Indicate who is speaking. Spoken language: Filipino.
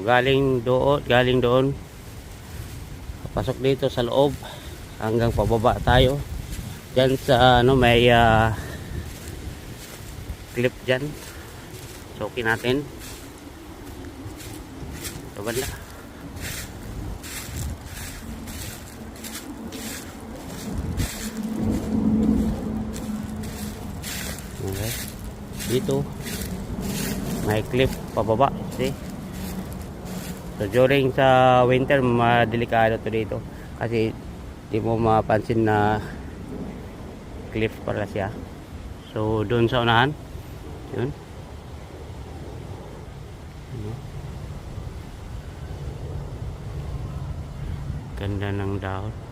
Speaker 1: Galing doon. Pasok dito sa loob hanggang pababa tayo. Diyan sa ano may clip diyan. Sokin natin. Tabad na. Okay. Dito may clip pababa. See? So during sa winter madelikado to dito kasi di mo mapansin na cliff pala siya. So doon sa unahan yun, ganda ng dahon.